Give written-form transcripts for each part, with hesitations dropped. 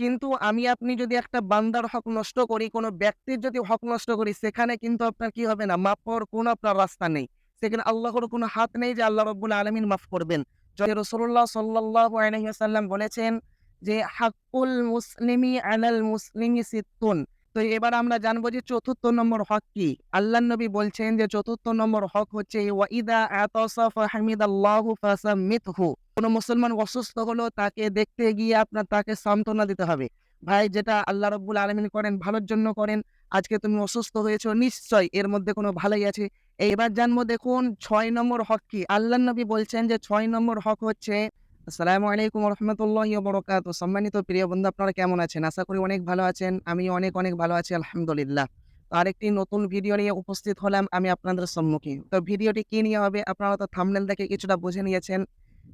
কিন্তু আমি আপনি যদি একটা বান্দার হক নষ্ট করি, কোনো ব্যক্তির যদি হক নষ্ট করি, সেখানে কিন্তু আপনার কি হবে না? মাফ পাওয়ার কোনো আপনার রাস্তা নেই। সেখানে আল্লাহর কোনো হাত নেই যে আল্লাহ রাব্বুল আলামিন মাফ করবেন। রাসূলুল্লাহ সাল্লাল্লাহু আলাইহি ওয়াসাল্লাম বলেছেন যে, "হাক্কুল মুসলিমি আলাল মুসলিমি সিত্তুন।" তো এবার আমরা জানবো যে ৪র্থ নম্বর হক কি? আল্লাহর নবী বলছেন যে ৪র্থ নম্বর হক হচ্ছে ওয়া ইদা আতাসা ফাহামিদাল্লাহু ফাসাম্মিতহু। কোন মুসলমান অসুস্থ হলো তাকে দেখতে গিয়ে আপনার তাকে সান্ত্বনা দিতে হবে। ভাই যেটা আল্লাহ রাব্বুল আলামিন করেন ভালোর জন্য করেন। আজকে তুমি অসুস্থ হয়েছো নিশ্চয়ই এর মধ্যে কোনো ভালাই আছে। এবার জানবো দেখুন ৬ নম্বর হক কি? আল্লাহর নবী বলছেন যে ৬ নম্বর হক হচ্ছে আসসালামু আলাইকুম ওয়া রাহমাতুল্লাহি ওয়া বারাকাতুহু। সম্মানিত প্রিয় বন্ধু আপনারা কেমন আছেন? আশা করি অনেক ভালো আছেন। আমি অনেক ভালো আছি আলহামদুলিল্লাহ। তো আরেকটি নতুন ভিডিও নিয়ে উপস্থিত হলাম আমি আপনাদের সম্মুখে। তো ভিডিওটি কি নিয়ে হবে আপনারা তো থাম্বনেল দেখে কিছুটা বুঝে নিয়েছেন।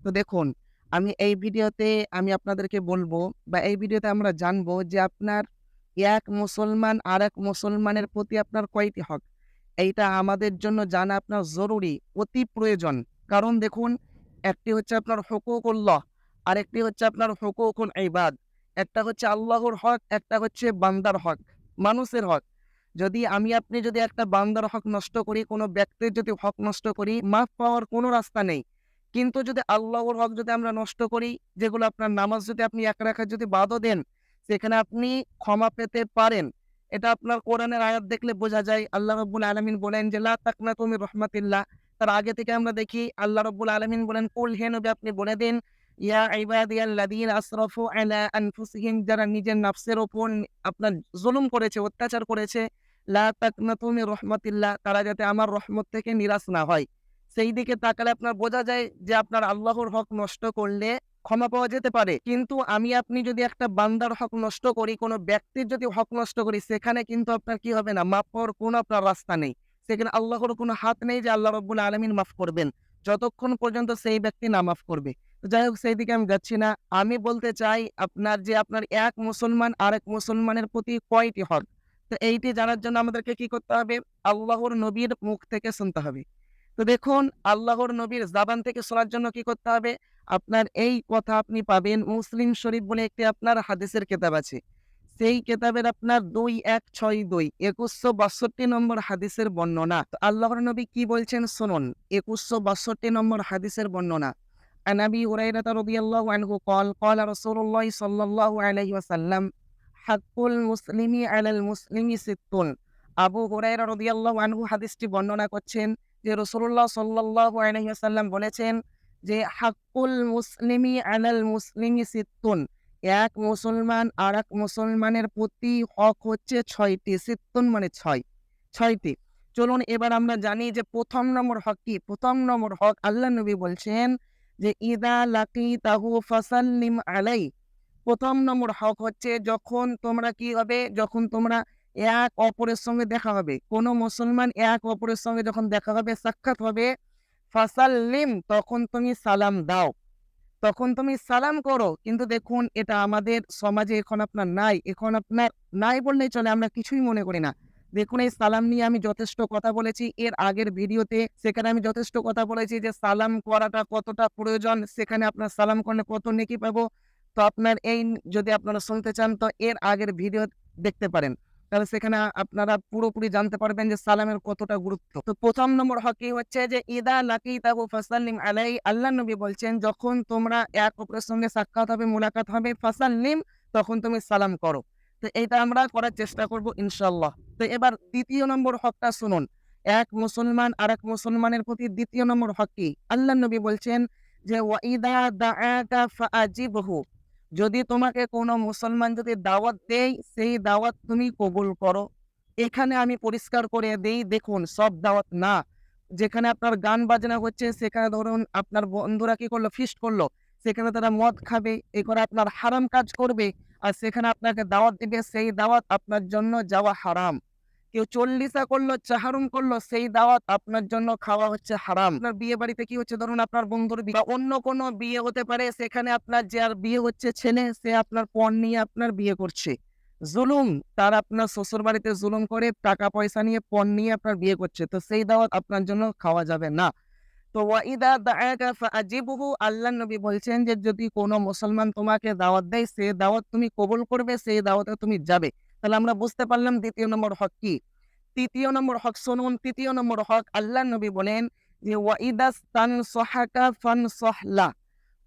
তো দেখুন আমি এই ভিডিওতে আমি আপনাদেরকে বলবো বা এই ভিডিওতে আমরা জানবো যে আপনার এক মুসলমান আরেক মুসলমানের প্রতি আপনার কয়টি হক? এইটা আমাদের জন্য জানা আপনার জরুরি, অতি প্রয়োজন। কারণ দেখুন একটি হচ্ছে আপনার হুকুকুল্লাহ, আরেকটি হচ্ছে আপনার হুকুকুল ইবাদ। একটা হচ্ছে আল্লাহর হক, একটা হচ্ছে বান্দার হক, মানুষের হক। যদি আমি আপনি যদি একটা বান্দার হক নষ্ট করি, কোনো ব্যক্তির যদি হক নষ্ট করি, মাফ পাওয়ার কোনো রাস্তা নেই। কিন্তু যদি আল্লাহর হক যদি আমরা নষ্ট করি, যেগুলো আপনার নামাজ যদি আপনি এক রাকাত যদি বাদও দেন, সেখানে আপনি ক্ষমা পেতে পারেন। এটা আপনার কোরআনের আয়াত দেখলে বোঝা যায়। আল্লাহ রাব্বুল আলামিন বলেন যে, "লা তাকনাতু মির রাহমাতিল্লাহ।" তার আগে থেকে আমরা দেখি আল্লাহ রাব্বুল আলামিন বলেন, "কুল হে নবী আপনি বলে দিন, ইয়া ইবাদিয়াল্লাযীনা আসরাফু আলা আনফুসিহিম" যারা নিজের নফসের উপর আপনার জুলুম করেছে, অত্যাচার করেছে, "লা তাকনাতু মির রাহমাতিল্লাহ" তারা যাতে আমার রহমত থেকে নিরাশ না হয়। সেই দিকে তাকালে আপনার বোঝা যায় যে আপনার আল্লাহর হক নষ্ট করলে ক্ষমা পাওয়া যেতে পারে। কিন্তু আমি আপনি যদি একটা বান্দার হক নষ্ট করি, কোনো ব্যক্তির যদি হক নষ্ট করি, সেখানে কিন্তু আপনার কি হবে না? মাফ পাওয়ার কোনো আপনার রাস্তা নেই। সেখানে আল্লাহর কোনো হাত নেই যে আল্লাহ রাব্বুল আলামিন মাফ করবেন। যতক্ষণ পর্যন্ত সেই ব্যক্তি না মাফ করবে। তো যাই হোক সেই দিকে আমি যাচ্ছি না। আমি বলতে চাই আপনার যে আপনার এক মুসলমান আরেক মুসলমানের প্রতি কয়টি হক? তো এইটি জানার জন্য আমাদেরকে কি করতে হবে? আল্লাহর নবীর মুখ থেকে শুনতে হবে। তো দেখুন আল্লাহর নবীর জাবান থেকে শোনার জন্য কি করতে হবে? আপনার এই কথা আপনি পাবেন মুসলিম শরীফ বলে একটি আপনার হাদিসের কেতাব আছে। সেই কেতাবের আপনার 2162 2162 নম্বর হাদিসের বর্ণনা। তো আল্লাহর নবী কি বলছেন শুনুন। 2162 নম্বর হাদিসের বর্ণনা। আন আবি হুরায়রাতা রাদিয়াল্লাহু আনহু قال قال رسول الله صلى الله عليه وسلم হাক্কুল মুসলিমি আলাল মুসলিমি সিত্তুন। আবু হুরায়রা রাদিয়াল্লাহু আনহু হাদিসটি বর্ণনা করছেন যে রাসূলুল্লাহ সাল্লাল্লাহু আলাইহি ওয়াসাল্লাম বলেছেন যে হাক্কুল মুসলিমি আলাল মুসলিমি সিত্তুন। এক মুসলমান আরেক মুসলমানের প্রতি হক হচ্ছে ৬টি। সিত্তুন মানে ৬, ৬টি। চলুন এবার আমরা জানি যে ১ম নম্বর হক কি? ১ম নম্বর হক আল্লাহর নবী বলছেন যে ইদা লাকিতাহু ফাসাল্লিম আলাইহি। ১ম নম্বর হক হচ্ছে যখন তোমরা কি হবে? যখন তোমরা এক অপরের সঙ্গে দেখা হবে। কোন মুসলমান এক অপরের সঙ্গে যখন দেখা হবে, সাক্ষাৎ হবে, ফাসাল্লিম তখন তুমি সালাম দাও। তখন তুমি সালাম করো। কিন্তু দেখুন এটা আমাদের সমাজে এখন আপনার নাই। এখন আপনার নাই বললেই চলে। আমরা কিছুই মনে করি না। দেখুন এই সালাম নিয়ে আমি যথেষ্ট কথা বলেছি এর আগের ভিডিওতে। সেখানে আমি যথেষ্ট কথা বলেছি যে সালাম করাটা কতটা প্রয়োজন। সেখানে আপনার সালাম করলে কত নেকি পাবো। তো আপনার এই যদি আপনারা শুনতে চান তো এর আগের ভিডিও দেখতে পারেন। তাহলে সেখানে আপনারা পুরোপুরি জানতে পারবেন যে সালামের কতটা গুরুত্ব। তো ১ম নম্বর হকই হচ্ছে যে ইদা লাকিতাহু ফাসাল্লিম আলাইহি। আল্লাহর নবী বলছেন যখন তোমরা এক অপরের সঙ্গে সাক্ষাৎ হবে, মুলাকাত হবে, ফাসাল্লিম তখন তুমি সালাম করো। তো এইটা আমরা করার চেষ্টা করব ইনশাআল্লাহ। তো এবার ২য় নম্বর হকটা শুনুন। এক মুসলমান আরেক মুসলমানের প্রতি ২য় নম্বর হক কি? আল্লাহর নবী বলছেন যে ওয়া ইদা দাআকা ফাআজিবহু। যদি তোমাকে কোনো মুসলমান যদি দাওয়াত দেয়, সেই দাওয়াত তুমি কবুল করো। এখানে আমি পরিষ্কার করে দেই, দেখুন সব দাওয়াত না। যেখানে আপনার গান বাজনা হচ্ছে, সেখানে ধরুন আপনার বন্ধুরা কি করলো? ফিস্ট করলো। সেখানে তারা মদ খাবে, এ করে আপনার হারাম কাজ করবে। আর সেখানে আপনাকে দাওয়াত দিবে, সেই দাওয়াত আপনার জন্য যাওয়া হারাম। কেউ চল্লিশা করলো, চাহারুম করলো, সেই দাওয়াত আপনার জন্য খাওয়া হচ্ছে হারাম। আপনার বিয়ে বাড়িতে কি হচ্ছে? ধরুন আপনার বন্ধুর বিয়ে বা অন্য কোনো বিয়ে হতে পারে, সেখানে আপনার যার বিয়ে হচ্ছে ছেলে, সে আপনার পণ নিয়ে আপনার বিয়ে করছে। জুলুম, তারা আপনার শ্বশুরবাড়িতে জুলুম করে টাকা পয়সা নিয়ে পণ নিয়ে আপনার বিয়ে করছে। তো সেই দাওয়াত আপনার জন্য খাওয়া যাবে না। তো তো ওয়াইদা দাআকা ফাআজিবহু, আল্লাহর নবী বলছেন যে যদি কোনো মুসলমান তোমাকে দাওয়াত দেয়, সে দাওয়াত তুমি কবুল করবে, সেই দাওয়াতে তুমি যাবে। তাহলে আমরা বুঝতে পারলাম ২য় নম্বর হক কি। ৩য় নম্বর হক শুনুন, ৩য় নম্বর হক আল্লাহর নবী বলেন যে ওয়াইদাস্তানসাহাকা ফানসাহ লাহ।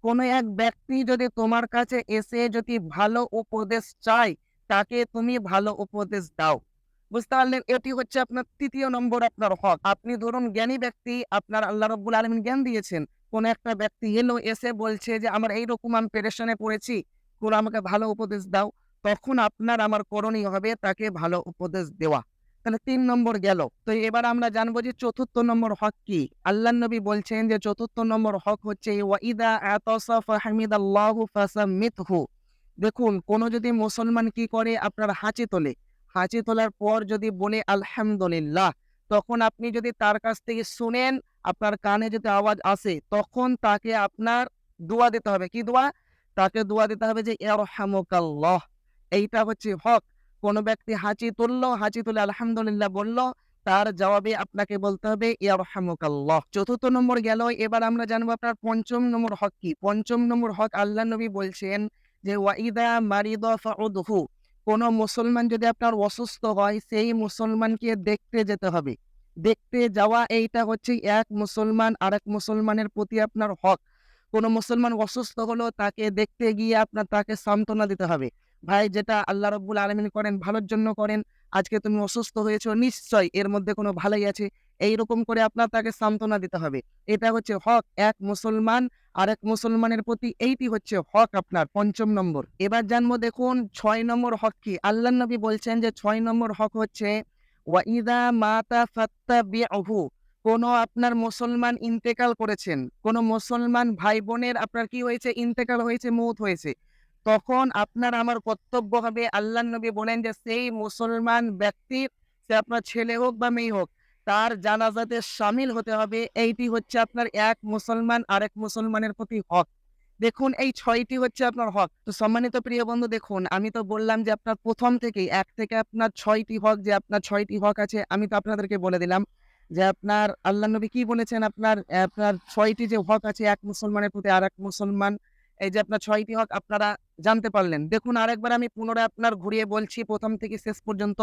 কোনো এক ব্যক্তি যদি তোমার কাছে এসে যদি ভালো উপদেশ চায়, তাকে তুমি ভালো উপদেশ দাও। বুঝতে পারলেন? এটি হচ্ছে আপনার ৩য় নম্বর আপনার হক। আপনি ধরুন জ্ঞানী ব্যক্তি, আপনার আল্লাহ রাব্বুল আলামিন জ্ঞান দিয়েছেন। কোন একটা ব্যক্তি এলো, এসে বলছে যে আমার এইরকম আমি পেরেশানে পড়েছি, কোন আমাকে ভালো উপদেশ দাও। তখন আপনার আমার করণীয় হবে তাকে ভালো উপদেশ দেওয়া। তাহলে ৩ নম্বর গেল। তো এবার আমরা জানবো যে ৪র্থ নম্বর হক কি? আল্লাহর নবী বলছেন যে ৪র্থ নম্বর হক হচ্ছে ওয়াইদা আতাসা ফাহামিদাল্লাহু ফাসাম্মিতহু। দেখুন কোন যদি মুসলমান কি করে, আপনার হাঁচি তোলে। হাঁচি তোলার পর যদি বলে আলহামদুলিল্লাহ, তখন আপনি যদি তার কাছ থেকে শুনেন, আপনার কানে যদি আওয়াজ আসে, তখন তাকে আপনার দোয়া দিতে হবে। কি দোয়া? তাকে দোয়া দিতে হবে যে ইয়ারহামুকাল্লাহ। এইটা হচ্ছে হক। কোন ব্যক্তি হাঁচি তুলল, হাঁচি তুলে আলহামদুলিল্লাহ বলল, তার জবাবে আপনাকে বলতে হবে ইয়ারহামুকাল্লাহ। ৪র্থ নম্বর গেল। এবার আমরা জানবো আপনার ৫ম নম্বর হক কি। ৫ম নম্বর হক আল্লাহর নবী বলছেন যে ওয়াইদা মারিদা ফাউদহু। কোন মুসলমান যদি আপনার অসুস্থ হয়, সেই মুসলমানকে দেখতে যেতে হবে। দেখতে যাওয়া এইটা হচ্ছে এক মুসলমান আরেক মুসলমানের প্রতি আপনার হক। কোন মুসলমান অসুস্থ হলো, তাকে দেখতে গিয়ে আপনার তাকে সান্ত্বনা দিতে হবে। ভাই, যেটা আল্লাহ রাব্বুল আলামিন করেন ভালোর জন্য করেন। আজকে তুমি অসুস্থ হয়েছো, নিশ্চয়ই এর মধ্যে কোনো ভালাই আছে। এইরকম করে আপনার তাকে সান্ত্বনা দিতে হবে। এটা হচ্ছে হক এক মুসলমান আরেক মুসলমানের প্রতি। এইটি হচ্ছে হক আপনার ৫ম নম্বর। এবার জানবো দেখুন ৬ নম্বর হক কি। আল্লাহর নবী বলছেন যে ৬ নম্বর হক হচ্ছে ওয়াইদা মাতা ফাত্তাবিউহু। কোন আপনার মুসলমান ইন্তেকাল করেছেন, কোন মুসলমান ভাই বোনের আপনার কি হয়েছে, ইন্তেকাল হয়েছে, মউত হয়েছে, তখন আপনার আমার কর্তব্য হবে, আল্লাহর নবী বলেন যে সেই মুসলমান ব্যক্তির, সে আপনার ছেলে হোক বা মেয়ে হোক, তার জানাজাতে শামিল হতে হবে। এইটি হচ্ছে আপনার এক মুসলমান আরেক মুসলমানের প্রতি হক। দেখুন এই ৬টি হচ্ছে আপনার হক। তো সম্মানিত প্রিয় বন্ধু, দেখুন আমি তো বললাম যে আপনার ১ম থেকেই ১ থেকে আপনার ৬টি হক, যে আপনার ৬টি হক আছে, আমি তো আপনাদেরকে বলে দিলাম যে আপনার আল্লাহর নবী কি বলেছেন, আপনার ৬টি যে হক আছে এক মুসলমানের প্রতি আরেক মুসলমান, এই যে আপনার ৬টি হক আপনারা জানতে পারলেন। দেখুন আরেকবার আমি পুনরায় আপনার ঘুরিয়ে বলছি ১ম থেকে শেষ পর্যন্ত।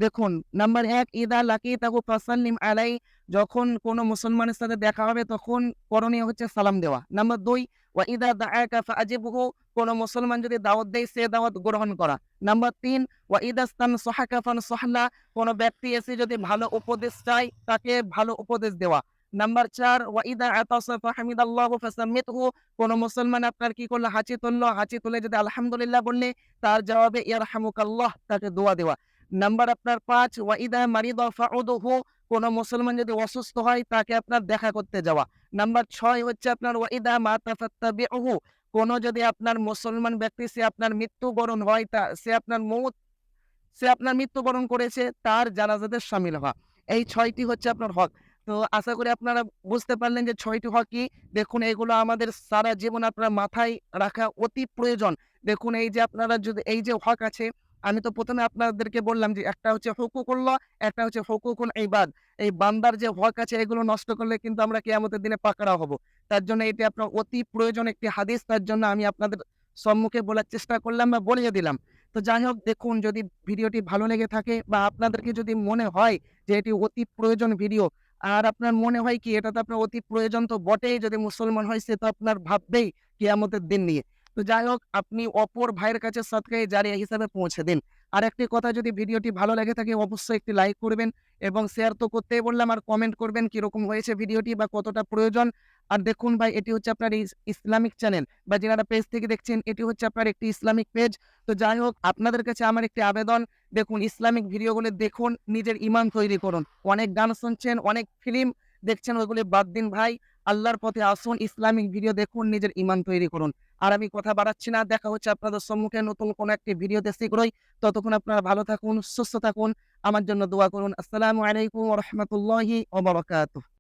দেখুন নাম্বার ১, ইদা লাকিতাহু ফাসাল্লিম আলাইহি। যখন কোনো মুসলমানের সাথে দেখা হবে তখন করণীয় হচ্ছে সালাম দেওয়া। নাম্বার ২, ওয়াইদা দাআকা ফাআজিবহু। কোনো মুসলমান যদি দাওয়াত দেয়, সে দাওয়াত গ্রহণ করা। নাম্বার ৩, ওয়াইদাস্তানসাহাকা ফানসাহ লাহ। কোনো ব্যক্তি এসে যদি ভালো উপদেশ চায়, তাকে ভালো উপদেশ দেওয়া। নাম্বার ৪, ওয়াইদা আতাসা ফাহামিদাল্লাহু ফাসাম্মিতহু। কোনো মুসলমান আপনার কি করলো, হাঁচি তুললো, হাঁচি তুলে যদি আলহামদুলিল্লাহ বললে, তার জবাবে ইয়ারহামুকাল্লাহ, তাকে দোয়া দেওয়া। নাম্বার আপনার ৫, ওয়াইদা মারিদা ফাউদহু। কোনো মুসলমান যদি অসুস্থ হয়, তাকে আপনার দেখা করতে যাওয়া। নাম্বার ৬ হচ্ছে আপনার ওয়াইদা মাতা ফাত্তাবিউহু। কোনো যদি আপনার মুসলমান ব্যক্তি, সে আপনার মৃত্যুবরণ হয়, সে আপনার মৃত্যুবরণ করেছে, তার জানাজাতে শামিল হওয়া। এই ৬টি হচ্ছে আপনার হক। তো আশা করি আপনারা বুঝতে পারলেন যে ৬টি হক কি। দেখুন এগুলো আমাদের সারা জীবন আপনার মাথায় রাখা অতি প্রয়োজন। দেখুন এই যে আপনারা যদি এই যে হক আছে, আমি তো ১ম এ আপনাদেরকে বললাম যে একটা হচ্ছে হুকুকুল্লাহ, একটা হচ্ছে হুকুকুল ইবাদ। এই বান্দার যে হক আছে, এগুলো নষ্ট করলে কিন্তু আমরা কিয়ামতের দিনে পাকড়াও হব। তার জন্য এটি আপনার অতি প্রয়োজন একটি হাদিস। তার জন্য আমি আপনাদের সম্মুখে বলার চেষ্টা করলাম বা বলিয়ে দিলাম। তো যাই হোক, দেখুন যদি ভিডিওটি ভালো লেগে থাকে বা আপনাদেরকে যদি মনে হয় যে এটি অতি প্রয়োজন ভিডিও, আর আপনার মনে হয় কি এটা তো আপনার অতি প্রয়োজন তো বটেই, যদি মুসলমান হয় সে তো আপনার ভাববেই কিয়ামতের দিন নিয়ে। তো যাই হোক, আপনি অপর ভাইয়ের কাছে সদকায়ে জারিয়া হিসাবে পৌঁছে দিন। আর একটি কথা, যদি ভিডিওটি ভালো লেগে থাকে অবশ্যই একটি লাইক করবেন এবং শেয়ার তো করতেই বললাম, আর কমেন্ট করবেন কিরকম হয়েছে ভিডিওটি বা কতটা প্রয়োজন। আর দেখুন ভাই, এটি হচ্ছে আপনার ইসলামিক চ্যানেল, বা যারা পেজ থেকে দেখছেন, এটি হচ্ছে আপনার একটি ইসলামিক পেজ। তো যাই হোক, আপনাদের কাছে আমার একটি আবেদন, দেখুন ইসলামিক ভিডিওগুলো দেখুন, নিজের ঈমান তৈরি করুন। অনেক গান শুনছেন, অনেক ফিল্ম দেখছেন, ওইগুলি বাদ দিন ভাই। আল্লাহর পথে আসুন, ইসলামিক ভিডিও দেখুন, নিজের ঈমান তৈরি করুন। আর আমি কথা বাড়াচ্ছি না, দেখা হচ্ছে আপনাদের সম্মুখে নতুন কোনো একটি ভিডিওতে শীঘ্রই। ততক্ষণ আপনারা ভালো থাকুন, সুস্থ থাকুন, আমার জন্য দোয়া করুন। আসসালামু আলাইকুম ওয়া রাহমাতুল্লাহি ওয়া বারাকাতুহু।